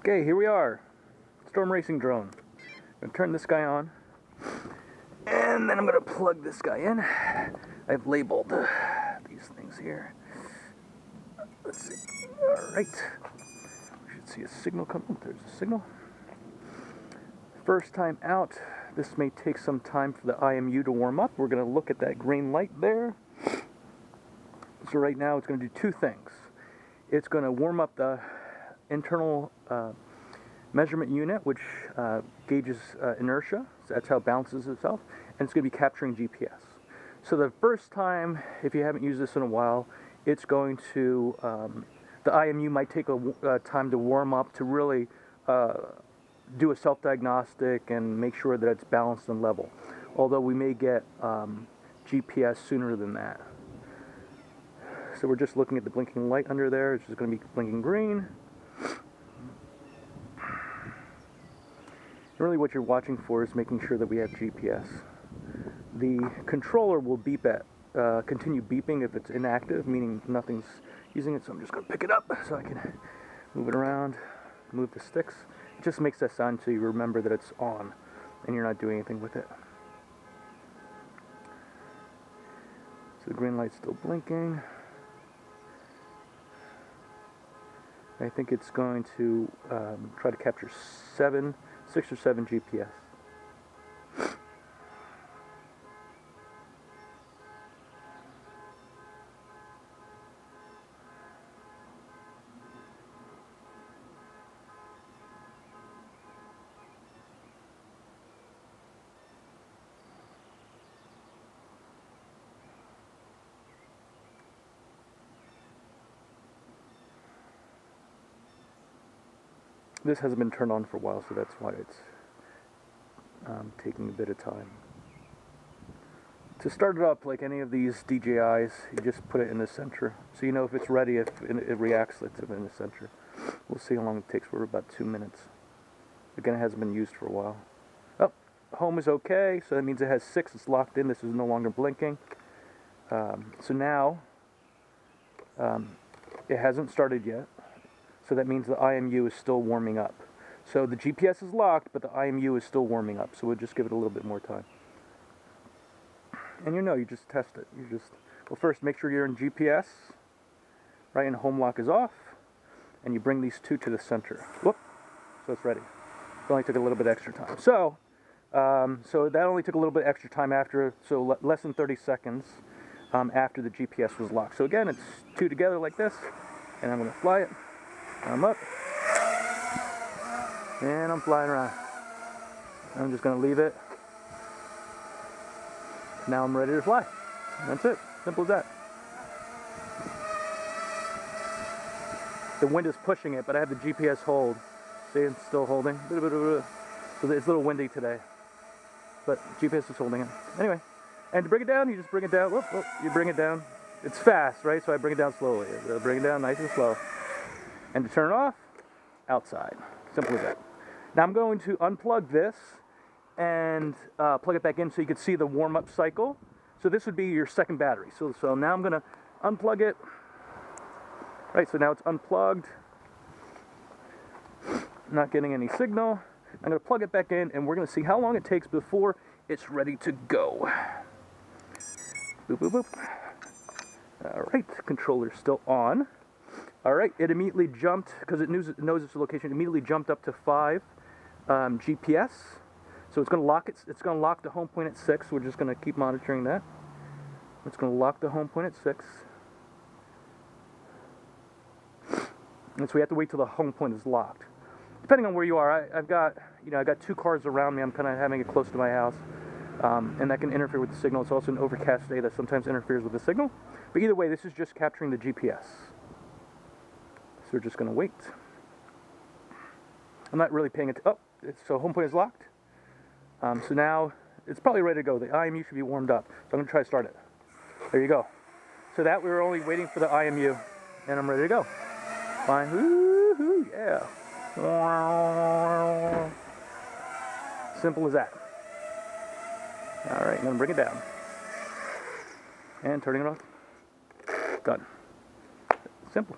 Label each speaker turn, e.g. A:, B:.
A: Okay, here we are. Storm racing drone. I'm going to turn this guy on. And then I'm going to plug this guy in. I've labeled these things here. Let's see. Alright. We should see a signal coming. There's a signal. First time out. This may take some time for the IMU to warm up. We're going to look at that green light there. So right now it's going to do two things. It's going to warm up the internal measurement unit, which gauges inertia. So that's how it balances itself. And it's going to be capturing GPS. So the first time, if you haven't used this in a while, it's going to, the IMU might take a time to warm up to really do a self-diagnostic and make sure that it's balanced and level. Although we may get GPS sooner than that. So we're just looking at the blinking light under there. It's just going to be blinking green. Really what you're watching for is making sure that we have GPS. The controller will beep at, continue beeping if it's inactive, meaning nothing's using it. So I'm just going to pick it up so I can move it around, move the sticks. It just makes that sound so you remember that it's on and you're not doing anything with it. So the green light's still blinking. I think it's going to try to capture 6 or 7 GPS. This hasn't been turned on for a while, so that's why it's taking a bit of time. To start it up, like any of these DJIs, you just put it in the center. So you know if it's ready, if it reacts, it's in the center. We'll see how long it takes. We're about 2 minutes. Again, it hasn't been used for a while. Oh, home is okay, so that means it has 6. It's locked in. This is no longer blinking. So now, it hasn't started yet. So that means the IMU is still warming up. So the GPS is locked, but the IMU is still warming up. So we'll just give it a little bit more time. And you just test it. Well, first make sure you're in GPS, right, and home lock is off. And you bring these two to the center. Whoop, so it's ready. It only took a little bit extra time. So that only took a little bit extra time after, so less than 30 seconds after the GPS was locked. So again, it's two together like this, and I'm going to fly it. I'm up, and I'm flying around. I'm just going to leave it. Now I'm ready to fly. That's it. Simple as that. The wind is pushing it, but I have the GPS hold. See, it's still holding. So it's a little windy today, but GPS is holding it. Anyway, and to bring it down, you just bring it down. Whoop, whoop, you bring it down. It's fast, right? So I bring it down slowly. Bring it down nice and slow. And to turn it off, outside. Simple as that. Now I'm going to unplug this and plug it back in so you can see the warm-up cycle. So this would be your second battery. So now I'm going to unplug it. Right, so now it's unplugged. Not getting any signal. I'm going to plug it back in and we're going to see how long it takes before it's ready to go. Boop, boop, boop. Alright, controller's still on. Alright, it immediately jumped, because it knows its location, it immediately jumped up to 5 GPS. So it's going to lock it's going to lock the home point at 6. We're just going to keep monitoring that. It's going to lock the home point at 6. And so we have to wait till the home point is locked. Depending on where you are, I've got 2 cars around me. I'm kind of having it close to my house. And that can interfere with the signal. It's also an overcast day that sometimes interferes with the signal. But either way, this is just capturing the GPS. So we're just going to wait. I'm not really paying attention. Oh, so home point is locked. So now it's probably ready to go. The IMU should be warmed up. So I'm going to try to start it. There you go. So that we were only waiting for the IMU, and I'm ready to go. Fine. Woo-hoo, yeah. Simple as that. All right, I'm going to bring it down. And turning it off. Done. Simple.